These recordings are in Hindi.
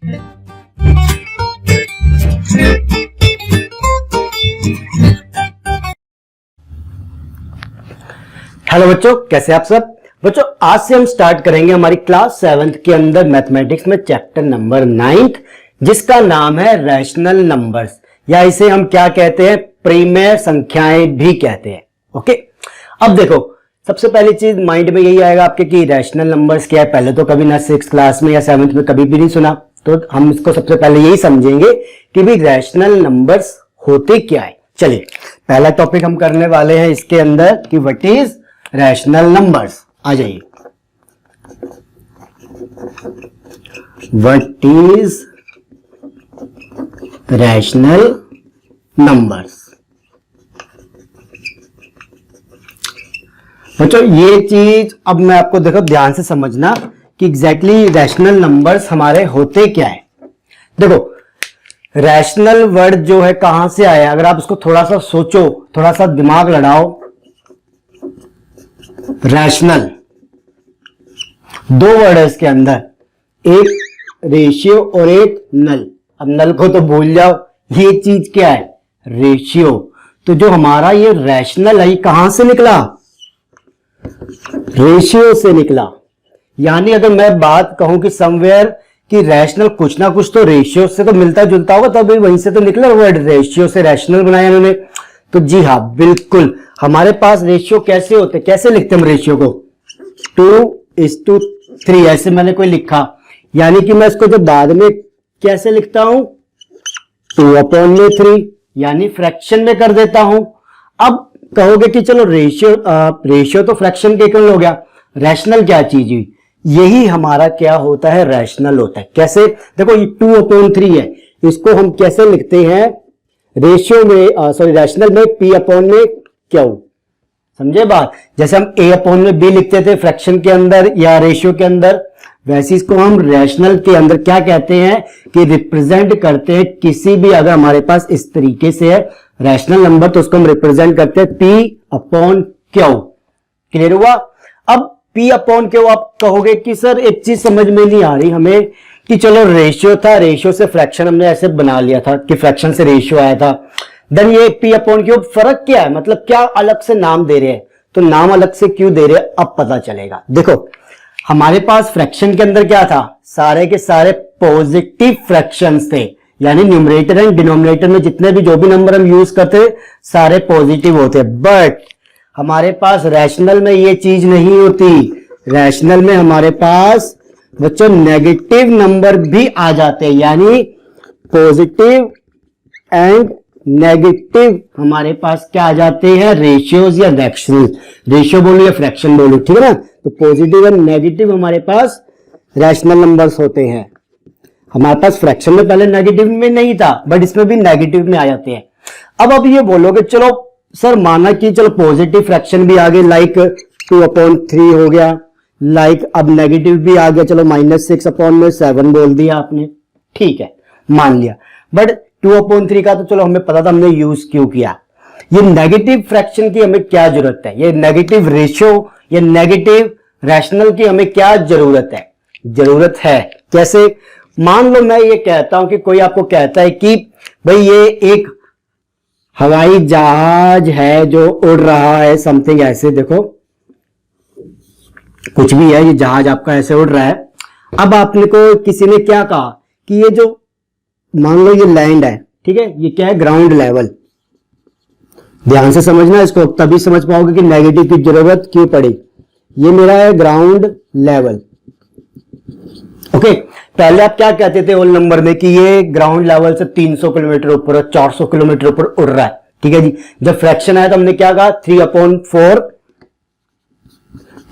हेलो बच्चों, कैसे आप सब। बच्चों आज से हम स्टार्ट करेंगे हमारी क्लास 7th के अंदर मैथमेटिक्स में चैप्टर नंबर 9 जिसका नाम है रैशनल नंबर्स, या इसे हम क्या कहते हैं, प्रीमेय संख्याएं भी कहते हैं। ओके, अब देखो सबसे पहली चीज माइंड में यही आएगा आपके कि रैशनल नंबर्स क्या है। पहले तो कभी ना 6th क्लास में या 7th में कभी भी नहीं सुना, तो हम इसको सबसे पहले यही समझेंगे कि भी रैशनल नंबर्स होते क्या है। चलिए पहला टॉपिक हम करने वाले हैं इसके अंदर कि व्हाट इज रैशनल नंबर्स। आ जाइए, व्हाट इज रैशनल नंबर्स। बच्चों ये चीज अब मैं आपको देखो ध्यान से समझना कि एग्जैक्टली रैशनल नंबर्स हमारे होते क्या है। देखो रैशनल वर्ड जो है कहां से आया, अगर आप इसको थोड़ा सा सोचो, थोड़ा सा दिमाग लड़ाओ। रैशनल दो वर्ड है इसके अंदर, एक रेशियो और एक नल। अब नल को तो भूल जाओ, ये चीज क्या है, रेशियो। तो जो हमारा ये रैशनल है कहां से निकला, रेशियो से निकला। यानी अगर मैं बात कहूं कि समवेयर कि रैशनल कुछ ना कुछ तो रेशियो से तो मिलता जुलता होगा, तभी वहीं से तो निकला वर्ड रेशियो से रैशनल बनाया इन्होंने। तो जी हाँ बिल्कुल, हमारे पास रेशियो कैसे होते, कैसे लिखते हम रेशियो को, 2:3 ऐसे मैंने कोई लिखा, यानी कि मैं इसको जब बाद में कैसे लिखता हूं, 2/3 यानी फ्रैक्शन में कर देता हूं। अब कहोगे कि चलो रेशियो तो फ्रैक्शन के इक्वल हो गया, रैशनल क्या चीज हुई, यही हमारा क्या होता है, रैशनल होता है। कैसे, देखो ये 2/3 है, इसको हम कैसे लिखते हैं रेशियो में, रैशनल में P/Q, समझे बात। जैसे हम A/B लिखते थे फ्रैक्शन के अंदर या रेशियो के अंदर, वैसे इसको हम रैशनल के अंदर क्या कहते हैं कि रिप्रेजेंट करते हैं किसी भी, अगर हमारे पास इस तरीके से है रैशनल नंबर तो उसको हम रिप्रेजेंट करते हैं P/Q। क्लियर हुआ। अब P/Q आप कहोगे कि सर एक चीज समझ में नहीं आ रही हमें कि चलो रेशियो था, रेशियो से फ्रैक्शन हमने ऐसे बना लिया था कि फ्रैक्शन से रेशियो आया था, देन ये P/Q फर्क क्या है, मतलब क्या अलग से नाम दे रहे हैं, तो नाम अलग से क्यों दे रहे हैं अब पता चलेगा। देखो हमारे पास फ्रैक्शन के अंदर क्या था, सारे के सारे पॉजिटिव फ्रैक्शंस थे, यानी न्यूमरेटर एंड डिनोमिनेटर में जितने भी जो भी नंबर हम यूज करते सारे पॉजिटिव होते। बट हमारे पास रैशनल में ये चीज नहीं होती, रैशनल में हमारे पास बच्चों नेगेटिव नंबर भी आ जाते हैं, यानी पॉजिटिव एंड नेगेटिव हमारे पास क्या आ जाते हैं, रेशियोज या फ्रैक्शन, रेशियो बोलो या फ्रैक्शन बोलो, ठीक है ना। तो पॉजिटिव एंड नेगेटिव हमारे पास रैशनल नंबर्स होते हैं। हमारे पास फ्रैक्शन में पहले नेगेटिव में नहीं था, बट इसमें भी नेगेटिव में आ जाते हैं। अब ये बोलोगे चलो सर माना कि चलो पॉजिटिव फ्रैक्शन भी आ गए, लाइक 2/3 हो गया, लाइक अब नेगेटिव भी आ गया, चलो -6/7 बोल दिया आपने, ठीक है मान लिया। बट 2/3 का तो चलो हमें पता था, हमने यूज क्यों किया। ये नेगेटिव फ्रैक्शन की हमें क्या जरूरत है, ये नेगेटिव रेशियो या नेगेटिव रैशनल की हमें क्या जरूरत है, जरूरत है कैसे। मान लो मैं ये कहता हूं कि कोई आपको कहता है कि भाई ये एक हवाई जहाज है जो उड़ रहा है, समथिंग ऐसे, देखो कुछ भी है, ये जहाज आपका ऐसे उड़ रहा है। अब आपने को किसी ने क्या कहा कि ये जो मान लो ये लैंड है, ठीक है, ये क्या है, ग्राउंड लेवल। ध्यान से समझना इसको, तभी समझ पाओगे कि नेगेटिव की जरूरत क्यों पड़ी। ये मेरा है ग्राउंड लेवल। ओके, पहले आप क्या कहते थे होल नंबर में कि ये ग्राउंड लेवल से 300 किलोमीटर ऊपर और 400 किलोमीटर ऊपर उड़ रहा है, ठीक है जी। जब फ्रैक्शन आया तो हमने क्या कहा, 3/4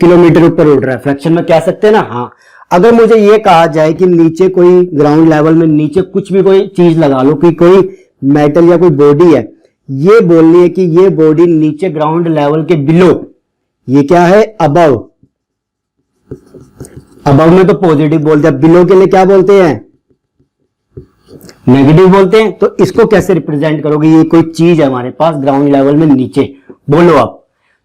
किलोमीटर ऊपर उड़ रहा है, फ्रैक्शन में कह सकते हैं ना। हाँ, अगर मुझे ये कहा जाए कि नीचे कोई ग्राउंड लेवल में नीचे कुछ भी कोई चीज लगा लो कि कोई मेटल या कोई बॉडी है, ये बोलनी है कि ये बॉडी नीचे ग्राउंड लेवल के बिलो, ये क्या है, अबव। अबव में तो पॉजिटिव बोलते हैं, बिलो के लिए क्या बोलते हैं, नेगेटिव बोलते हैं। तो इसको कैसे रिप्रेजेंट करोगे, ये कोई चीज है हमारे पास ग्राउंड लेवल में नीचे, बोलो आप।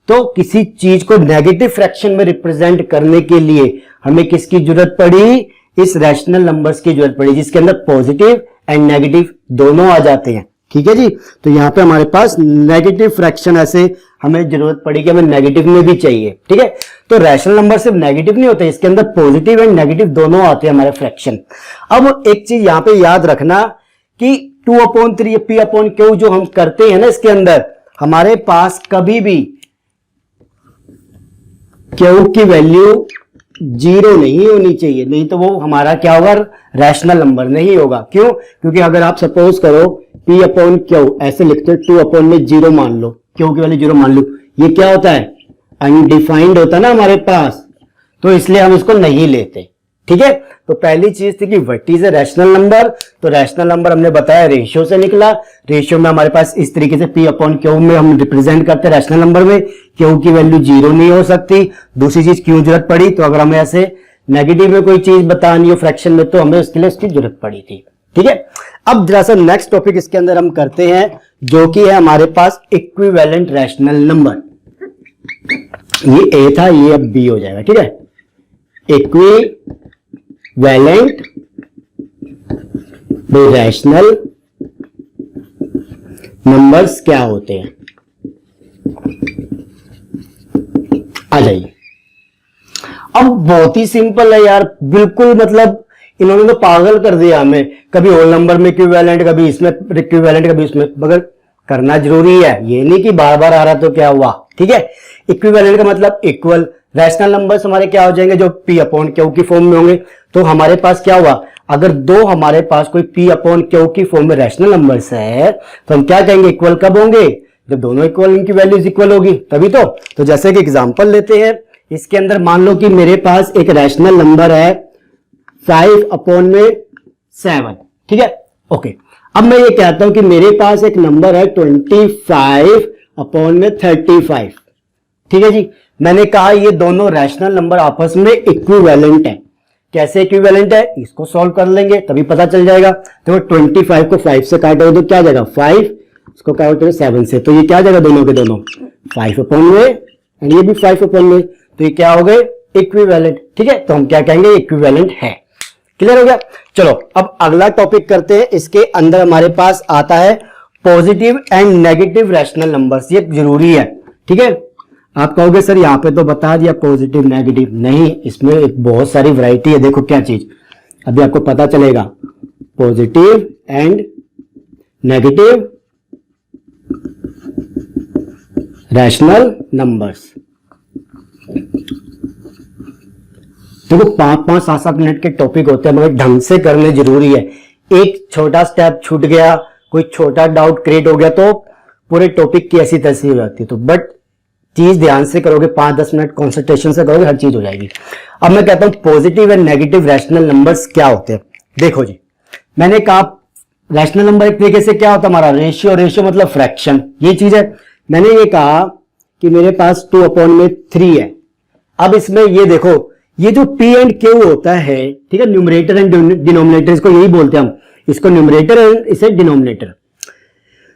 तो किसी चीज को नेगेटिव फ्रैक्शन में रिप्रेजेंट करने के लिए हमें किसकी जरूरत पड़ी, इस रैशनल नंबर्स की जरूरत पड़ी जिसके अंदर पॉजिटिव एंड नेगेटिव दोनों आ जाते हैं। ठीक है जी, तो यहां पे हमारे पास नेगेटिव फ्रैक्शन ऐसे हमें जरूरत पड़ी कि हमें नेगेटिव में भी चाहिए। ठीक है, तो रैशनल नंबर सिर्फ नेगेटिव नहीं होते, इसके अंदर पॉजिटिव एंड नेगेटिव दोनों आते हैं हमारे फ्रैक्शन। अब एक चीज यहां पे याद रखना कि 2/3 P/Q जो हम करते हैं ना, इसके अंदर हमारे पास कभी भी Q की वैल्यू 0 नहीं होनी चाहिए, नहीं तो वो हमारा क्या होगा, रैशनल नंबर नहीं होगा। क्यों? क्योंकि अगर आप सपोज करो P/Q ऐसे लिखते हो, 2/0 मान लो, Q की वैल्यू 0 मान लो, ये क्या होता है, अनडिफाइंड होता है ना हमारे पास, तो इसलिए हम इसको नहीं लेते। ठीक है, तो पहली चीज थी कि what is a rational number. तो रैशनल नंबर हमने बताया रेशियो से निकला। रेशियो में हमारे पास इस तरीके से P/Q में हम रिप्रेजेंट करते हैं रैशनल नंबर में, Q की वैल्यू 0 नहीं हो सकती। दूसरी चीज क्यों जरूरत पड़ी, तो अगर हमें ऐसे नेगेटिव में कोई चीज बतानी हो फ्रैक्शन में, तो हमें उसके लिए उसकी जरूरत पड़ी थी। ठीक है, अब जरा सा नेक्स्ट टॉपिक इसके अंदर हम करते हैं, जो कि है हमारे पास इक्विवेलेंट रैशनल नंबर। ये ए था, ये अब बी हो जाएगा। ठीक है, इक्विवेलेंट रैशनल नंबर्स क्या होते हैं, आ जाइए। अब बहुत ही सिंपल है यार, बिल्कुल मतलब इन्होंने तो पागल कर दिया हमें, कभी होल नंबर में इक्विवेलेंट, कभी इसमें इक्विवेलेंट, कभी इसमें, मगर करना जरूरी है, ये नहीं कि बार बार आ रहा तो क्या हुआ। ठीक है, इक्विवेलेंट का मतलब इक्वल। रैशनल नंबर्स हमारे क्या हो जाएंगे, जो P/Q की फॉर्म में होंगे। तो हमारे पास क्या हुआ, अगर दो हमारे पास कोई P/Q की फॉर्म में रैशनल नंबर्स है, तो हम क्या कहेंगे, इक्वल कब होंगे, जब दोनों इक्वल, इनकी वैल्यूज इक्वल होगी तभी तो जैसे कि एग्जांपल लेते हैं, इसके अंदर मान लो कि मेरे पास एक रैशनल नंबर है 5/7। ठीक है, ओके। अब मैं ये कहता हूं कि मेरे पास एक नंबर है 25/35। ठीक है जी, मैंने कहा ये दोनों रैशनल नंबर आपस में इक्विवेलेंट है। कैसे इक्विवेलेंट है, इसको सॉल्व कर लेंगे तभी पता चल जाएगा। तो 25 को 5 से काटोगे तो क्या जाएगा 5, इसको काटोगे 7 से, तो ये क्या जाएगा, दोनों के दोनों 5/में, एंड ये भी 5/में, तो ये क्या हो गए, इक्विवेलेंट। ठीक है, तो हम क्या कहेंगे, इक्विवेलेंट है। क्लियर हो गया। चलो अब अगला टॉपिक करते हैं। इसके अंदर हमारे पास आता है positive and negative rational numbers, ये जरूरी है। ठीक है, आप कहोगे सर यहां पे तो बता दिया पॉजिटिव नेगेटिव, नहीं, इसमें एक बहुत सारी वैरायटी है। देखो क्या चीज, अभी आपको पता चलेगा, positive and negative rational numbers. देखो 5-5, 7-7 मिनट के टॉपिक होते हैं, मगर ढंग से करने जरूरी है। एक छोटा स्टेप छूट गया, कोई छोटा डाउट क्रिएट हो गया, तो पूरे टॉपिक की ऐसी तैसी हो जाती है। तो बट चीज ध्यान से करोगे, 5-10 मिनट कॉन्सेंट्रेशन से करोगे, हर चीज हो जाएगी। अब मैं कहता हूं positive and negative rational numbers क्या होते हैं। देखो जी, मैंने कहा रैशनल नंबर एक तरीके से क्या होता है हमारा, रेशियो मतलब फ्रैक्शन, ये चीज है। मैंने ये कहा कि मेरे पास 2/3 है। अब इसमें ये देखो, ये जो P एंड Q होता है, ठीक है, न्यूमरेटर एंड डिनोमिनेटर, इसको यही बोलते हैं हम, इसको न्यूमरेटर एंड इसे डिनोमिनेटर।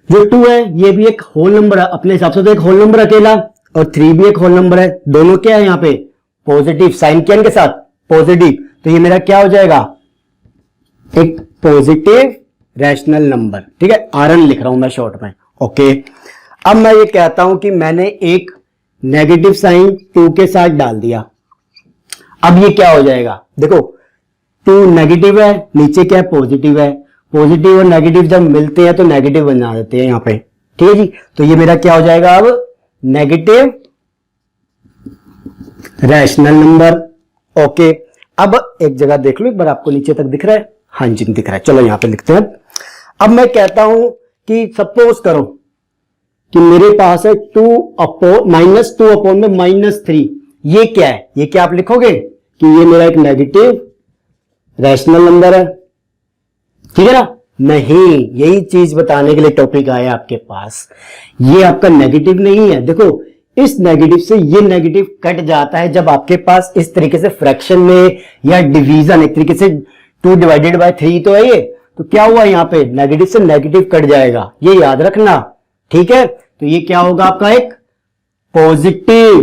जो 2 है ये भी एक होल नंबर है, अपने हिसाब से तो एक होल नंबर अकेला, और 3 भी एक होल नंबर है। दोनों क्या है यहाँ पे, पॉजिटिव, साइन क्या के साथ पॉजिटिव, तो ये मेरा क्या हो जाएगा, एक पॉजिटिव रैशनल नंबर। ठीक है, RN लिख रहा हूं मैं शॉर्ट में। ओके, अब मैं ये कहता हूं कि मैंने एक नेगेटिव साइन 2 के साथ डाल दिया। अब ये क्या हो जाएगा, देखो 2 नेगेटिव है, नीचे क्या है, पॉजिटिव है। पॉजिटिव और नेगेटिव जब मिलते हैं तो नेगेटिव बन जाते हैं यहाँ पे। ठीक है जी, तो ये मेरा क्या हो जाएगा, अब नेगेटिव रैशनल नंबर। ओके, अब एक जगह देख लो एक बार, आपको नीचे तक दिख रहा है, हाँ जी दिख रहा है। चलो यहां पे लिखते हैं। अब मैं कहता हूं कि सपोज करो कि मेरे पास है 2/-2/-3। ये क्या है, ये क्या आप लिखोगे कि ये मेरा एक नेगेटिव रैशनल नंबर है। ठीक है ना, नहीं, यही चीज बताने के लिए टॉपिक आया आपके पास। ये आपका नेगेटिव नहीं है। देखो इस नेगेटिव से ये नेगेटिव कट जाता है जब आपके पास इस तरीके से फ्रैक्शन में या डिवीजन, एक तरीके से 2/3 तो है ये, तो क्या हुआ यहाँ पे, नेगेटिव से नेगेटिव कट जाएगा, ये याद रखना। ठीक है, तो ये क्या होगा आपका एक पॉजिटिव,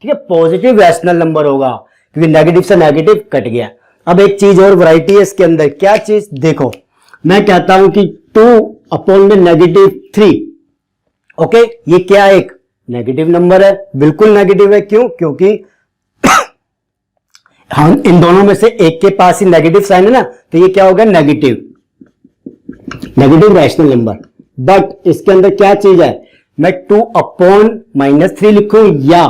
ठीक है, पॉजिटिव रैशनल नंबर होगा, क्योंकि नेगेटिव से नेगेटिव कट गया। अब एक चीज और वैरायटी है इसके अंदर, क्या चीज देखो, मैं कहता हूं कि 2 में -3, ओके, ये क्या एक नेगेटिव नंबर है, बिल्कुल नेगेटिव है, क्यों, क्योंकि हम इन दोनों में से एक के पास ही नेगेटिव साइन है ना, तो ये क्या होगा, नेगेटिव रैशनल नंबर। बट इसके अंदर क्या चीज है, मैं 2/-3 लिखूं या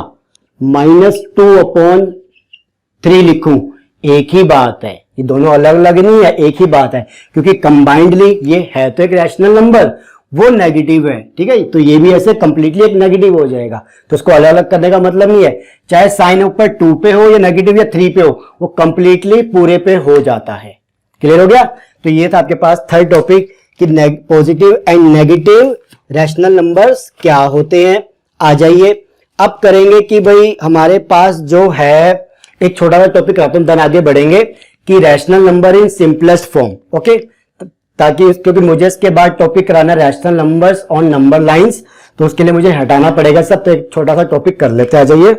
-2/3 लिखूं, एक ही बात है, ये दोनों अलग अलग नहीं है, एक ही बात है, क्योंकि कंबाइंडली ये है तो एक रैशनल नंबर, वो नेगेटिव है, ठीक है, तो ये भी ऐसे कंप्लीटली एक नेगेटिव हो जाएगा, तो उसको अलग अलग करने का मतलब नहीं है, चाहे साइन ऊपर 2 पे हो या नेगेटिव या 3 पे हो, वो कंप्लीटली पूरे पे हो जाता है। क्लियर हो गया? तो ये था आपके पास थर्ड टॉपिक कि positive and negative rational numbers क्या होते हैं। आ जाइए अब करेंगे कि भाई हमारे पास जो है एक छोटा सा टॉपिक कराता हूं, देन आगे बढ़ेंगे कि rational number in simplest form, okay, ताकि क्योंकि मुझे इसके बाद टॉपिक कराना rational numbers on number lines, तो उसके लिए मुझे हटाना पड़ेगा सब, तो एक छोटा सा टॉपिक कर लेते हैं। आ जाइए,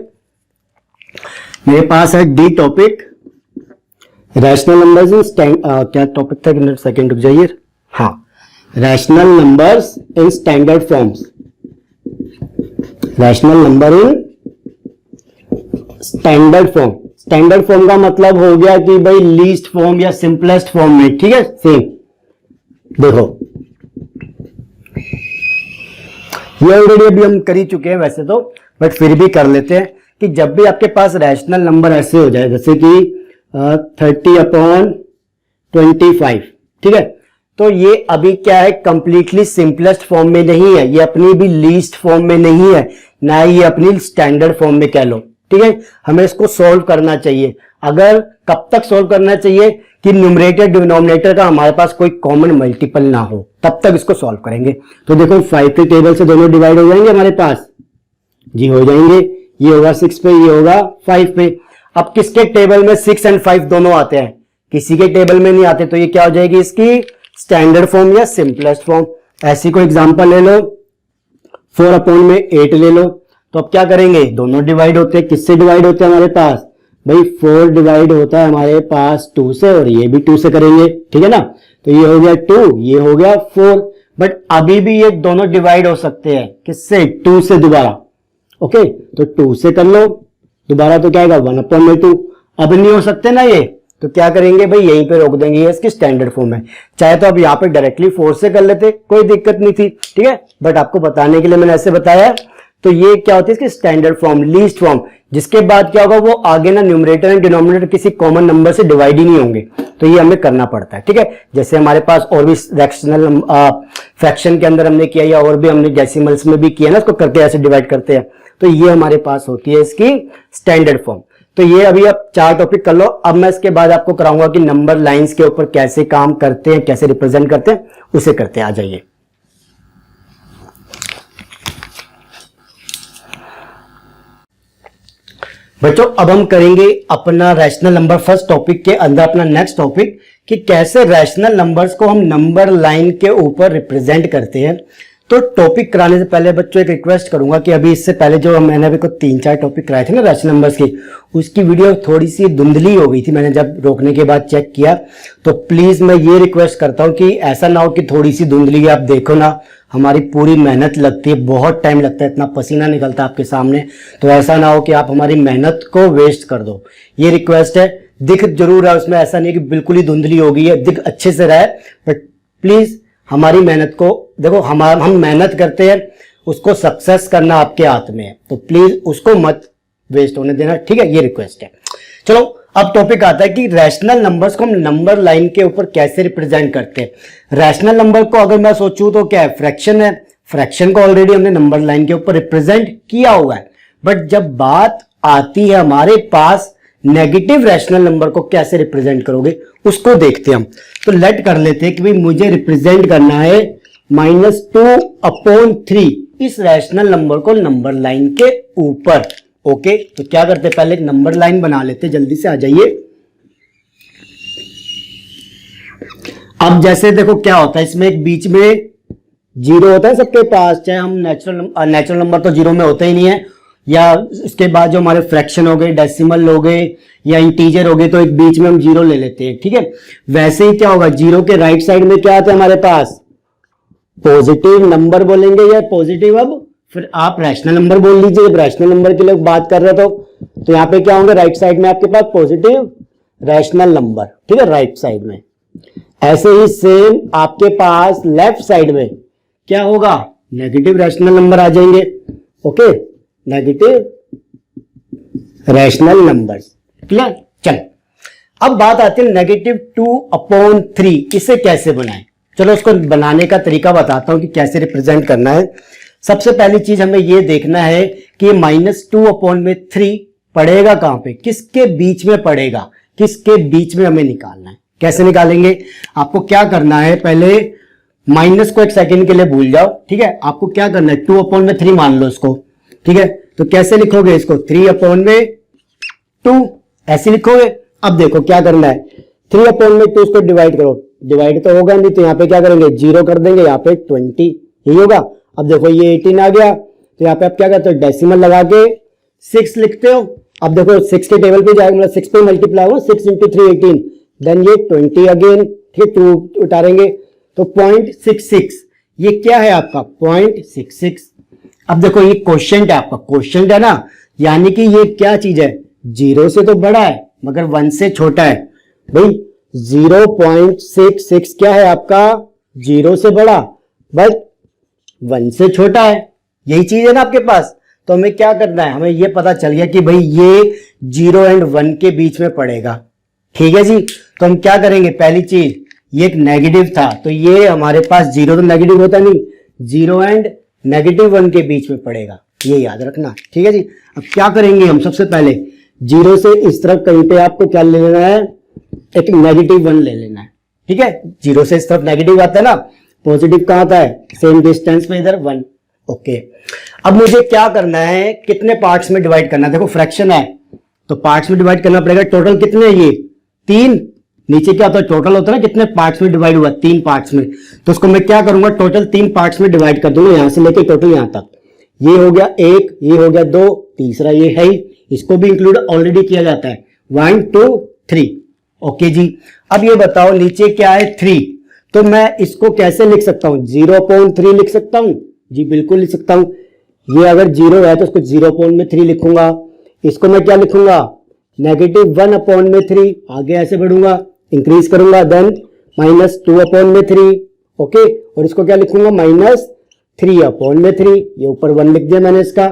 मेरे पास है D topic, rational numbers in क्या टॉपिक था, सेकंड रुक जाइए, हाँ, rational numbers in standard forms, rational number in standard form. Standard form का मतलब हो गया कि भाई लीस्ट फॉर्म या सिंपलेस्ट फॉर्म में, ठीक है, सेम। देखो ये ऑलरेडी अभी हम कर ही चुके हैं वैसे तो, बट फिर भी कर लेते हैं कि जब भी आपके पास रैशनल नंबर ऐसे हो जाए जैसे कि 30/25, ठीक है, तो ये अभी क्या है, कंप्लीटली सिंपलेस्ट फॉर्म में नहीं है, ये अपनी भी लीस्ट फॉर्म में नहीं है, ना ये अपनी स्टैंडर्ड फॉर्म में कह लो, ठीक है, हमें इसको सॉल्व करना चाहिए। अगर कब तक सॉल्व करना चाहिए कि न्यूमरेटर डिनोमिनेटर का हमारे पास कोई कॉमन मल्टीपल ना हो, तब तक इसको सॉल्व करेंगे। तो देखो 5 के टेबल से दोनों डिवाइड हो जाएंगे हमारे पास, जी हो जाएंगे, ये होगा 6 पे, ये होगा 5 पे। अब किसके टेबल में 6 और 5 दोनों आते हैं, किसी के टेबल में नहीं आते, तो ये क्या हो जाएगी इसकी स्टैंडर्ड फॉर्म या सिंपलेस्ट फॉर्म। ऐसी कोई एग्जांपल ले लो, 4/8 ले लो, तो अब क्या करेंगे, दोनों डिवाइड होते हैं, किससे डिवाइड होते हैं हमारे पास, भाई 4 डिवाइड होता है हमारे पास 2 से, और ये भी 2 से करेंगे, ठीक है ना, तो ये हो गया 2, ये हो गया 4, बट अभी भी ये दोनों डिवाइड हो सकते हैं, किससे, 2 से दोबारा, ओके, तो 2 से कर लो दोबारा, तो क्या आएगा 1/2। अब नहीं हो सकते ना ये, तो क्या करेंगे भाई, यहीं पे रोक देंगे, ये इसकी स्टैंडर्ड फॉर्म है। चाहे तो अब यहाँ पे डायरेक्टली 4 से कर लेते, कोई दिक्कत नहीं थी, ठीक है, बट आपको बताने के लिए मैंने ऐसे बताया। तो ये क्या होती है इसकी स्टैंडर्ड फॉर्म, लीस्ट फॉर्म, जिसके बाद क्या होगा, वो आगे ना न्यूमरेटर एंड डिनोमिनेटर किसी कॉमन नंबर से डिवाइड ही नहीं होंगे, तो ये हमें करना पड़ता है, ठीक है। जैसे हमारे पास और भी रैशनल फ्रैक्शन के अंदर हमने किया, या और भी हमने डेसिमल्स में भी किया ना, उसको करके ऐसे डिवाइड करते हैं, तो ये हमारे पास होती है इसकी स्टैंडर्ड फॉर्म। तो ये अभी आप 4 टॉपिक कर लो। अब मैं इसके बाद आपको कराऊंगा कि नंबर लाइंस के ऊपर कैसे काम करते हैं, कैसे रिप्रेजेंट करते हैं, उसे करते हैं। आ जाइए, बच्चों अब हम करेंगे अपना रैशनल नंबर फर्स्ट टॉपिक के अंदर अपना नेक्स्ट टॉपिक कि कैसे रैशनल नंबर्स को हम नंबर लाइन के ऊपर रिप्रेजेंट करते हैं। तो टॉपिक कराने से पहले बच्चों एक रिक्वेस्ट करूंगा कि अभी इससे पहले जो मैंने अभी को 3-4 टॉपिक कराए थे ना रैशनल नंबर्स की, उसकी वीडियो थोड़ी सी धुंधली हो गई थी, मैंने जब रोकने के बाद चेक किया, तो प्लीज मैं ये रिक्वेस्ट करता हूं कि ऐसा ना हो कि थोड़ी सी धुंधली आप देखो ना, हमारी पूरी मेहनत लगती है, बहुत टाइम लगता है, इतना पसीना निकलता है आपके सामने, तो ऐसा ना हो कि आप हमारी मेहनत को वेस्ट कर दो, ये रिक्वेस्ट है। दिख जरूर है उसमें, ऐसा नहीं कि बिल्कुल ही धुंधली हो गई है, दिख अच्छे से रहा है, बट प्लीज हमारी मेहनत को देखो, हम मेहनत करते हैं, उसको सक्सेस करना आपके हाथ में है, तो प्लीज उसको मत वेस्ट होने देना, ठीक है, ये रिक्वेस्ट है। चलो अब टॉपिक आता है कि रैशनल नंबर्स को हम नंबर लाइन के ऊपर कैसे रिप्रेजेंट करते हैं। रैशनल नंबर को अगर मैं सोचूं तो क्या है, फ्रैक्शन है, फ्रैक्शन को ऑलरेडी हमने नंबर लाइन के ऊपर रिप्रेजेंट किया हुआ है, बट जब बात आती है हमारे पास नेगेटिव रैशनल नंबर को कैसे रिप्रेजेंट करोगे, उसको देखते हैं हम। तो लेट कर लेते हैं कि भाई मुझे रिप्रेजेंट करना है -2/3 इस रैशनल नंबर को नंबर लाइन के ऊपर, ओके। तो क्या करते हैं, पहले एक नंबर लाइन बना लेते हैं, जल्दी से आ जाइए। अब जैसे देखो क्या होता है, इसमें एक बीच में जीरो होता है सबके पास, चाहे हम नेचुरल नंबर तो जीरो में होता ही नहीं है, या इसके बाद जो हमारे फ्रैक्शन हो गए, डेसिमल हो गए या इंटीजर हो गए, तो एक बीच में हम जीरो ले लेते हैं, ठीक है। वैसे ही क्या होगा, जीरो के राइट साइड में क्या आता है हमारे पास, पॉजिटिव नंबर बोलेंगे या पॉजिटिव, अब फिर आप रैशनल नंबर बोल लीजिए, जब रैशनल नंबर के लिए बात कर रहे तो यहाँ पे क्या होंगे, राइट साइड में आपके पास पॉजिटिव रैशनल नंबर, ठीक है, राइट साइड में। ऐसे ही सेम आपके पास लेफ्ट साइड में क्या होगा, नेगेटिव रैशनल नंबर आ जाएंगे, okay, negative rational numbers, clear. चल अब बात आती है नेगेटिव 2/3, इसे कैसे बनाएं। चलो उसको बनाने का तरीका बताता हूं कि कैसे रिप्रेजेंट करना है। सबसे पहली चीज हमें यह देखना है कि -2/3 पड़ेगा कहां पे, किसके बीच में पड़ेगा, किसके बीच में हमें निकालना है। कैसे निकालेंगे, आपको क्या करना है, पहले माइनस को एक सेकंड के लिए भूल जाओ, ठीक है। आपको क्या करना है, 2/3 मान लो इसको, ठीक है। तो कैसे लिखोगे इसको, 3/2 ऐसे लिखोगे। अब देखो क्या करना है, 3/2 उसको डिवाइड करो, डिवाइड तो होगा नहीं, तो यहाँ पे क्या करेंगे, 0 कर देंगे, यहाँ पे 20 यही होगा। अब देखो ये 18 आ गया, तो यहाँ पे आप क्या करते हो, डेसिमल लगा के 6 लिखते हो। अब देखो 6 के टेबल पे जाएगा, मतलब 6 पे मल्टीप्लाई हो, 6 × 3 18, देन ये 20 अगेन, ठीक है, 2 उतारेंगे तो 0.66, ये क्या है आपका 0.66। अब देखो ये क्वेश्चन है आपका, क्वेश्चन है ना, यानी कि ये क्या चीज है, 0 से तो बड़ा है मगर 1 से छोटा है। भाई 0.66 क्या है आपका, 0 से बड़ा बट 1 से छोटा है, यही चीज है ना आपके पास। तो हमें क्या करना है, हमें ये पता चल गया कि भाई ये 0 और 1 के बीच में पड़ेगा, ठीक है जी। तो हम क्या करेंगे, पहली चीज, ये एक नेगेटिव था तो ये हमारे पास 0 तो नेगेटिव होता नहीं, 0 और -1 के बीच में पड़ेगा, ये याद रखना, ठीक है जी। अब क्या करेंगे हम, सबसे पहले 0 से इस तरफ कहीं पे आपको क्या ले लेना है, एक -1 ले लेना है, ठीक है। 0 से इस तरफ नेगेटिव आता है ना, पॉजिटिव कहां आता है, सेम डिस्टेंस पे इधर 1, ओके। अब मुझे क्या करना है, कितने पार्ट्स में डिवाइड करना है, देखो फ्रैक्शन है तो पार्ट्स में डिवाइड करना पड़ेगा। टोटल कितने हैं, ये 3, नीचे क्या होता है टोटल होता है ना, कितने पार्ट्स में डिवाइड हुआ, 3 पार्ट्स में। तो उसको मैं क्या करूंगा, टोटल 3 पार्ट्स में डिवाइड कर दूंगा, यहां से लेके टोटल यहां तक। ये हो गया 1, ये हो गया 2, तीसरा ये है ही, इसको भी इंक्लूड ऑलरेडी किया जाता है, 1 2 3, ओके जी। अब ये बताओ नीचे क्या है 3, तो मैं इसको कैसे लिख सकता हूं, 0/3 लिख सकता हूं जी, बिल्कुल लिख सकता हूं। ये अगर 0 है तो उसको 0/3 लिखूंगा, इसको मैं क्या लिखूंगा, -1/3, आगे ऐसे बढ़ूंगा, इंक्रीज करूंगा, देन -2/3, ओके। और इसको क्या लिखूंगा, -3/3, ये ऊपर 1 लिख दिया मैंने इसका,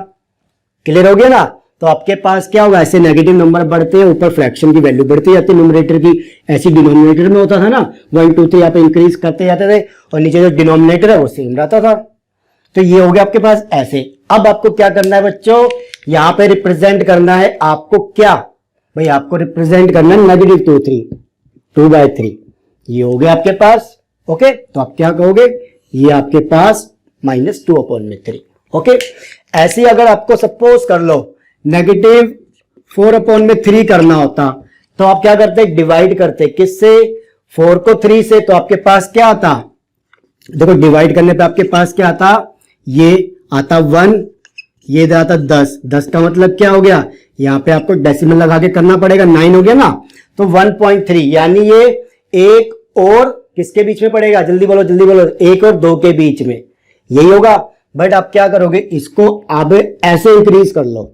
क्लियर हो गया ना। तो आपके पास क्या होगा, ऐसे नेगेटिव नंबर बढ़ते हैं, ऊपर फ्रैक्शन की वैल्यू बढ़ती जाती है, न्यूमरेटर की, ऐसी डिनोमिनेटर में होता था ना, 1 2 3 यहाँ पे इंक्रीज करते जाते थे और नीचे जो डिनोमिनेटर है वो सेम रहता था। तो ये हो गया आपके पास ऐसे। अब आपको क्या करना है बच्चों, यहां पे रिप्रेजेंट करना है आपको क्या, भाई आपको रिप्रेजेंट करना है -2/3, ये हो गया आपके पास, ओके। तो आप क्या कहोगे, ये आपके पास -2/3, ओके। ऐसे अगर आपको सपोज कर लो -4/3 करना होता तो आप क्या करते, डिवाइड करते, किससे, 4 को 3 से, तो आपके पास क्या आता, देखो डिवाइड करने पे आपके पास क्या आता, ये आता 1, ये आता 10 का मतलब क्या हो गया, यहां पे आपको डेसिमल लगा के करना पड़ेगा, 9 हो गया ना, तो 1.3, यानी ये 1 और किसके बीच में पड़ेगा, जल्दी बोलो जल्दी बोलो, 1 और 2 के बीच में, यही होगा। बट आप क्या करोगे, इसको अब ऐसे इंक्रीज कर लो,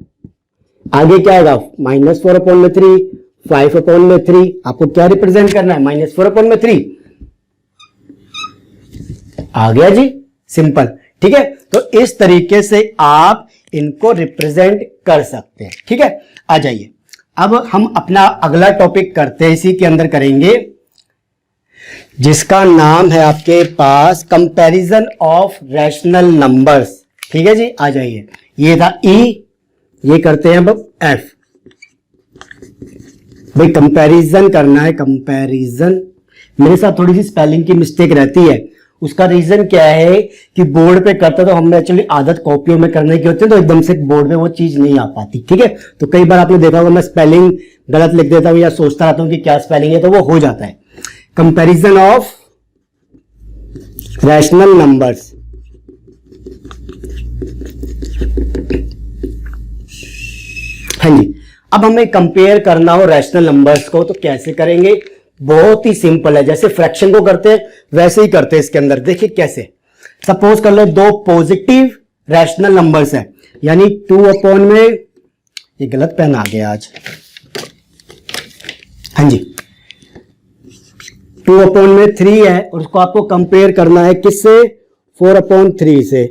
आगे क्या आएगा, -4/3, 5/3, आपको क्या रिप्रेजेंट करना है, -4/3, आ गया जी, सिंपल, ठीक है। तो इस तरीके से आप इनको रिप्रेजेंट कर सकते हैं, ठीक है। आ जाइए, अब हम अपना अगला टॉपिक करते हैं, इसी के अंदर करेंगे, जिसका नाम है आपके पास कंपैरिजन ऑफ रैशनल नंबर्स, ठीक है जी। आ जाइए, ये था ई, ये करते हैं अब एफ। भाई कंपैरिजन करना है, कंपैरिजन, मेरे साथ थोड़ी सी स्पेलिंग की मिस्टेक रहती है, उसका रीजन क्या है कि बोर्ड पे करते तो हमने एक्चुअली आदत कॉपियों में करने की होती है, तो एकदम से बोर्ड पे वो चीज नहीं आ पाती, ठीक है। तो कई बार आपने देखा होगा मैं स्पेलिंग गलत लिख देता हूं या सोचता रहता हूं कि क्या स्पेलिंग है, तो वो हो जाता है। कंपैरिजन ऑफ रैशनल नंबर्स, हाँ जी, अब हमें कंपेयर करना हो रैशनल नंबर्स को तो कैसे करेंगे? बहुत ही सिंपल है, जैसे फ्रैक्शन को करते हैं वैसे ही करते हैं इसके अंदर। देखिए कैसे, सपोज कर लो दो पॉजिटिव रैशनल नंबर्स है, यानी 2 में, ये गलत पेन आ गया आज, हाँ जी, 2/3 है और उसको आपको कंपेयर करना है किससे? 4/3 से।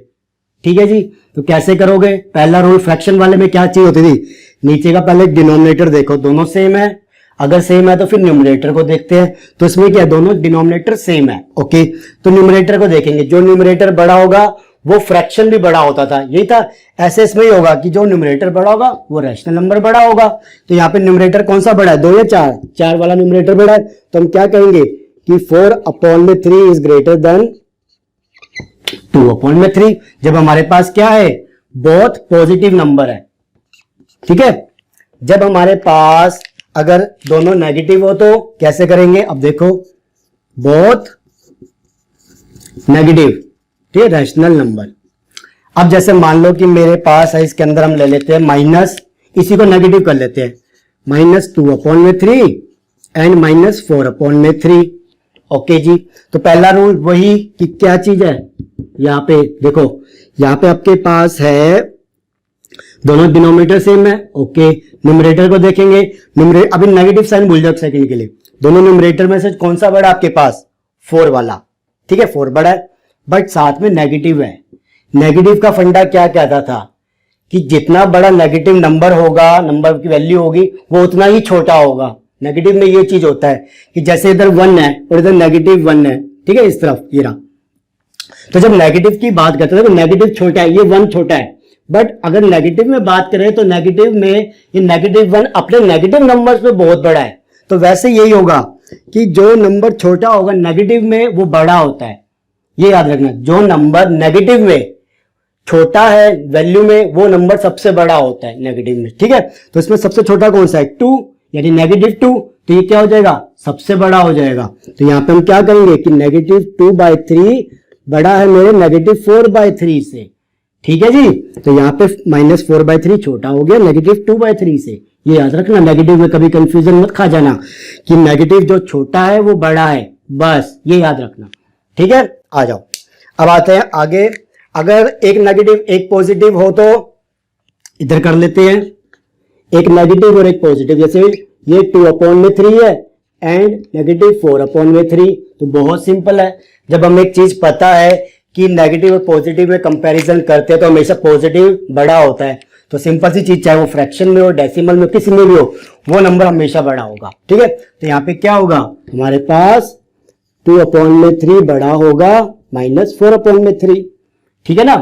ठीक है जी, तो कैसे करोगे? पहला रूल फ्रैक्शन वाले में क्या चीज होती थी? नीचे का पहले डिनोमिनेटर देखो, दोनों सेम है, अगर सेम है तो फिर न्यूमरेटर को देखते हैं। तो इसमें क्या, दोनों डिनोमिनेटर सेम है, ओके, तो न्यूमरेटर को देखेंगे, जो न्यूमरेटर बड़ा होगा वो फ्रैक्शन भी बड़ा होता था, यही था। ऐसे इसमें ही होगा कि जो न्यूमरेटर बड़ा होगा वो रैशनल नंबर बड़ा होगा। तो यहाँ पे न्यूमरेटर कौन सा बड़ा है? 2 या 4? 4 वाला न्यूमरेटर बड़ा है, तो हम क्या कहेंगे कि 4/3 इज ग्रेटर देन 2/3। जब हमारे पास क्या है, बहुत पॉजिटिव नंबर है, ठीक है। जब हमारे पास अगर दोनों नेगेटिव हो तो कैसे करेंगे? अब देखो, बहुत नेगेटिव, ठीक है, रैशनल नंबर। अब जैसे मान लो कि मेरे पास है, इसके अंदर हम ले लेते हैं माइनस, इसी को नेगेटिव कर लेते हैं, -2/3 एंड -4/3। ओके जी, तो पहला रूल वही कि क्या चीज है, यहां पे देखो, यहां पे आपके पास है दोनों डिनोमिनेटर सेम है, ओके। न्यूमरेटर को देखेंगे, अभी नेगेटिव साइन भूल जाओ सेकंड के लिए, दोनों न्यूमरेटर में से कौन सा बड़ा आपके पास? 4 वाला, ठीक है, 4 बड़ा है, बट साथ में नेगेटिव है। नेगेटिव का फंडा क्या कहता था कि जितना बड़ा नेगेटिव नंबर होगा, नंबर की वैल्यू होगी, वो उतना ही छोटा होगा। नेगेटिव में ये चीज होता है कि जैसे इधर 1 है और इधर -1 है, ठीक है, इस तरफ ये रहा, तो जब नेगेटिव की बात करते हैं तो नेगेटिव छोटा है, ये 1 छोटा है, बट अगर नेगेटिव में बात करें तो नेगेटिव में ये -1 अपने नेगेटिव नंबर्स में बहुत बड़ा है। तो वैसे यही होगा कि जो नंबर छोटा होगा नेगेटिव में वो बड़ा होता है, ये याद रखना। जो नंबर नेगेटिव में छोटा है वैल्यू में, वो नंबर सबसे बड़ा होता है नेगेटिव में, ठीक है। तो इसमें सबसे छोटा कौन सा है? 2, यानी -2, तो ये क्या हो जाएगा? सबसे बड़ा हो जाएगा। तो यहां पे हम क्या करेंगे कि -2/3 बड़ा है मेरे -4/3 से, ठीक है जी। तो यहाँ पे -4/3 छोटा हो गया -2/3 से, ये याद रखना। नेगेटिव में कभी कंफ्यूजन मत खा जाना कि नेगेटिव जो छोटा है वो बड़ा है, बस ये याद रखना, ठीक है। आ जाओ, अब आते हैं आगे। अगर एक नेगेटिव एक पॉजिटिव हो तो इधर कर लेते हैं, एक नेगेटिव और एक पॉजिटिव। जैसे ये 2/3 है एंड -4/3, तो बहुत सिंपल है। जब हमें एक चीज पता है कि नेगेटिव और पॉजिटिव में कंपैरिजन करते हैं तो हमेशा पॉजिटिव बड़ा होता है, तो सिंपल सी चीज, चाहे वो फ्रैक्शन में हो, डेसिमल में, किसी में भी हो, वो नंबर हमेशा बड़ा होगा, ठीक है। तो यहाँ पे क्या होगा, हमारे पास 2/3 बड़ा होगा -4/3, ठीक है ना।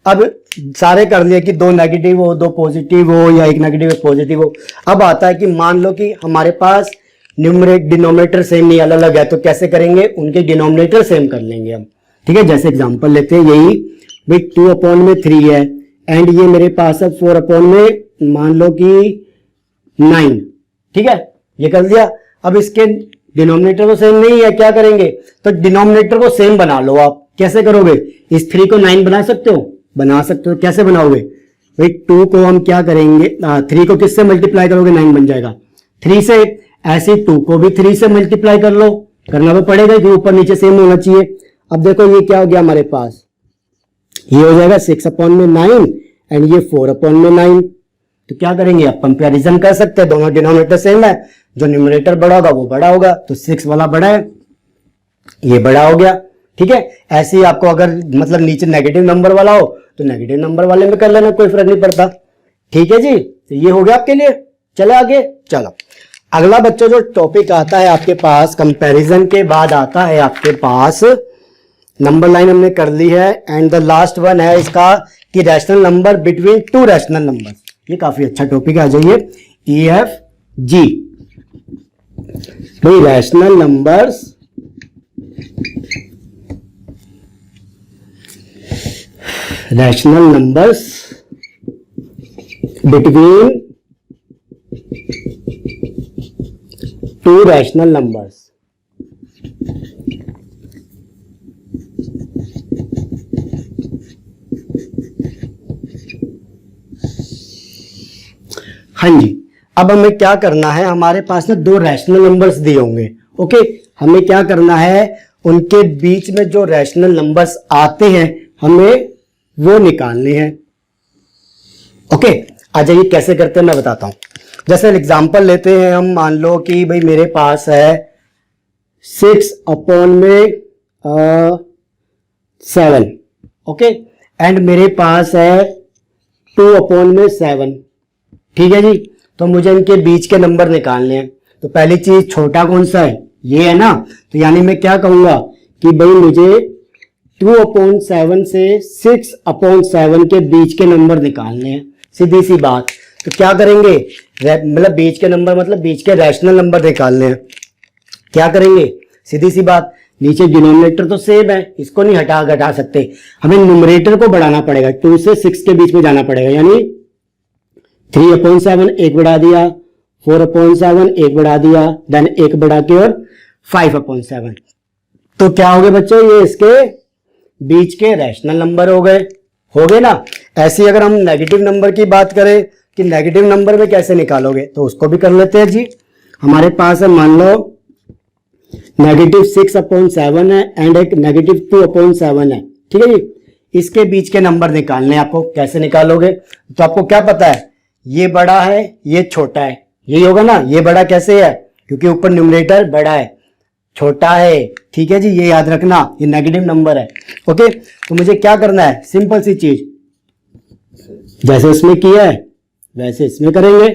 अब सारे कर लिए कि 2 नेगेटिव हो, 2 पॉजिटिव हो, या एक नेगेटिव एक पॉजिटिव हो। अब आता है कि मान लो कि हमारे पास डिनोमिनेटर सेम नहीं, अलग अलग है, तो कैसे करेंगे? उनके डिनोमिनेटर सेम कर लेंगे हम, ठीक है। जैसे एग्जांपल लेते हैं, यही भाई 2/3 है एंड ये मेरे पास है 4/, मान लो कि 9, ठीक है, ये कर दिया। अब इसके डिनोमिनेटर तो सेम नहीं है, क्या करेंगे? तो डिनोमिनेटर को सेम बना लो आप। कैसे करोगे? इस 3 को 9 बना सकते हो, बना सकते हो। कैसे बनाओगे भाई? 2 को हम क्या करेंगे, 3 को किससे मल्टीप्लाई करोगे? 9 बन जाएगा 3 से। ऐसे 2 को भी 3 से मल्टीप्लाई कर लो, करना तो पड़ेगा कि ऊपर नीचे सेम होना चाहिए। अब देखो ये क्या हो गया हमारे पास, ये हो जाएगा 6/9 एंड ये 4/9। तो क्या करेंगे, आप कंपैरिजन कर सकते हैं, दोनों डिनोमिनेटर सेम है, जो न्यूमरेटर बड़ा होगा वो बड़ा होगा, तो 6 वाला बड़ा है, ये बड़ा हो गया, ठीक है। ऐसे ही आपको अगर मतलब नीचे नेगेटिव नंबर वाला हो तो नेगेटिव नंबर वाले में कर लेना, कोई फर्क नहीं पड़ता, ठीक है जी। तो ये हो गया आपके लिए। चलो आगे, चलो अगला बच्चों जो टॉपिक आता है आपके पास, कंपैरिजन के बाद आता है आपके पास, नंबर लाइन हमने कर ली है, एंड द लास्ट वन है इसका कि rational number between 2 rational number. ये काफी अच्छा टॉपिक है, आ जाइए। EFG, भाई rational numbers between 2 rational numbers. हाँ जी, अब हमें क्या करना है, हमारे पास ना दो रैशनल नंबर्स दिए होंगे। ओके, हमें क्या करना है, उनके बीच में जो रैशनल नंबर्स आते हैं हमें वो निकालने हैं। ओके, आ जाइए कैसे करते हैं मैं बताता हूं। जैसे एग्जांपल लेते हैं हम, मान लो कि भाई मेरे पास है 6/7, ओके, एंड मेरे पास है 2/7, ठीक है जी। तो मुझे इनके बीच के नंबर निकालने हैं। तो पहली चीज, छोटा कौन सा है, ये है ना। तो यानी मैं क्या कहूंगा कि भाई मुझे 2/7 से 6/7 के बीच के नंबर निकालने हैं, सीधी सी बात। तो क्या करेंगे, मतलब बीच के नंबर मतलब बीच के रैशनल नंबर निकालने हैं। क्या करेंगे, सीधी सी बात, नीचे डिनोमिनेटर तो सेम है, इसको नहीं घटा सकते, हमें न्यूमरेटर को बढ़ाना पड़ेगा। 2 से 6 के बीच में जाना पड़ेगा, यानी 3/7 एक बढ़ा दिया, 4/7 एक बढ़ा दिया, देन एक बढ़ा के और 5/7। तो क्या हो गए बच्चों, ये इसके बीच के रैशनल नंबर हो गए ना। ऐसे अगर हम नेगेटिव नंबर की बात करें कि नेगेटिव नंबर में कैसे निकालोगे, तो उसको भी कर लेते हैं जी। हमारे पास है, मान लो -6/7 है एंड एक -2/7 है, ठीक है जी। इसके बीच के नंबर निकालने हैं आपको। कैसे निकालोगे, तो आपको क्या पता है, ये बड़ा है ये छोटा है, यही होगा ना। ये बड़ा कैसे है, क्योंकि ऊपर न्यूमरेटर बड़ा है, छोटा है, ठीक है जी, ये याद रखना, ये नेगेटिव नंबर है। ओके, तो मुझे क्या करना है, सिंपल सी चीज, जैसे इसमें किया है वैसे इसमें करेंगे।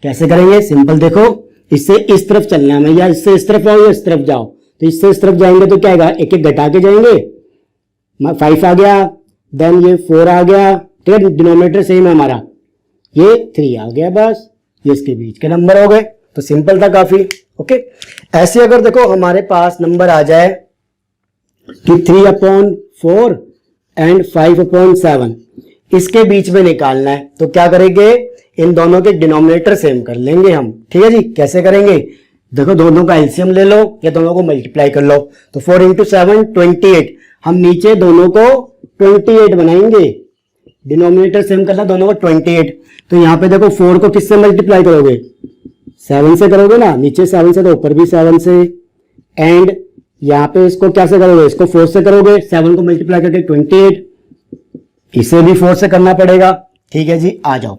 कैसे करेंगे, सिंपल देखो, इससे इस तरफ चलना है हमें, या इससे इस तरफ आओ या इस तरफ जाओ। तो इससे इस तरफ जाएंगे तो क्या आएगा, एक एक घटा के जाएंगे, 5 आ गया, देन ये 4 आ गया, ठीक है, डिनोमिनेटर सेम है हमारा, ये 3 आ गया, बस ये इसके बीच के नंबर हो गए। तो सिंपल था काफी। ओके, ऐसे अगर देखो हमारे पास नंबर आ जाए कि 3/4 एंड 5/7, इसके बीच में निकालना है, तो क्या करेंगे, इन दोनों के डिनोमिनेटर सेम कर लेंगे हम, ठीक है जी। कैसे करेंगे, देखो दोनों का एलसीएम ले लो या दोनों को मल्टीप्लाई कर लो। तो 4 × 7 28, हम नीचे दोनों को 28 बनाएंगे, डिनोमिनेटर सेम करना दोनों को 28। तो यहां पे देखो 4 को किससे मल्टीप्लाई करोगे, 7 से करोगे ना, नीचे 7 से तो ऊपर भी 7 से, एंड यहाँ पे इसको क्या से करोगे, इसको 4 से करोगे, 7 को मल्टीप्लाई करके 28, इसे भी 4 से करना पड़ेगा, ठीक है जी। आ जाओ,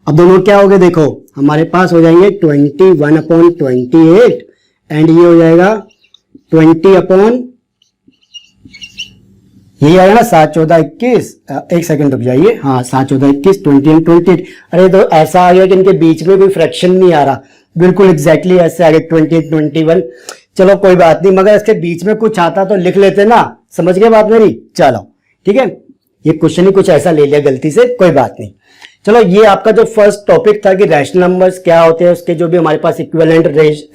अब दोनों क्या हो गए, देखो हमारे पास हो जाएंगे 21/28 एंड ये हो जाएगा 20 ये आएगा ना 7 14 21, एक सेकंड रुक जाइए, हाँ 7 14 21 20 एंड 28। अरे तो ऐसा आ गया कि इनके बीच में कोई फ्रैक्शन नहीं आ रहा, बिल्कुल एग्जैक्टली ऐसे आ गया 20 21। चलो कोई बात नहीं, मगर इसके बीच में कुछ आता तो लिख लेते ना, समझ गए बात मेरी। चलो ठीक है, ये क्वेश्चन ही कुछ ऐसा ले लिया गलती से, कोई बात नहीं। चलो ये आपका जो फर्स्ट टॉपिक था कि रैशनल नंबर्स क्या होते हैं, उसके जो भी हमारे पास इक्विवेलेंट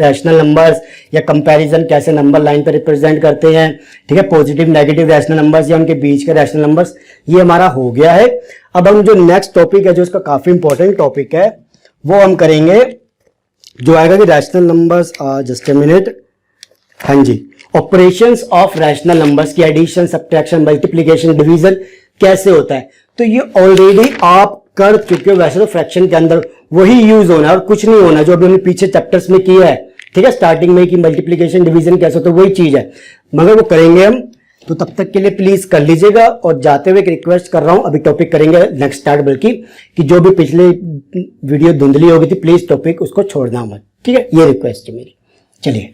रैशनल नंबर्स या कंपैरिजन कैसे नंबर लाइन पर रिप्रेजेंट करते हैं, ठीक है, पॉजिटिव नेगेटिव रैशनल नंबर्स या उनके बीच के रैशनल नंबर्स, ये हमारा हो गया है। अब हम जो नेक्स्ट टॉपिक है, जो इसका काफी इंपॉर्टेंट टॉपिक है, वो हम करेंगे, जो आएगा कि rational numbers, just a minute, हाँ जी, ऑपरेशंस ऑफ रैशनल नंबर्स की एडिशन, सब्ट्रैक्शन, मल्टीप्लिकेशन, डिवीजन कैसे होता है। तो ये ऑलरेडी आप कर चुके हो, वैसे तो फ्रैक्शन के अंदर वही यूज होना है और कुछ नहीं होना, जो अभी हमने पीछे चैप्टर्स में किया है, ठीक है, स्टार्टिंग में कि मल्टीप्लिकेशन डिवीजन कैसे होता है, वही चीज है, मगर वो करेंगे हम। तो तब तक के लिए प्लीज कर लीजिएगा। और जाते हुए एक रिक्वेस्ट कर रहा हूं, अभी टॉपिक करेंगे नेक्स्ट स्टार्ट, बल्कि कि जो भी पिछले वीडियो धुंधली हो गई थी, प्लीज टॉपिक उसको छोड़ना मत, ठीक है, ये रिक्वेस्ट है मेरी। चलिए।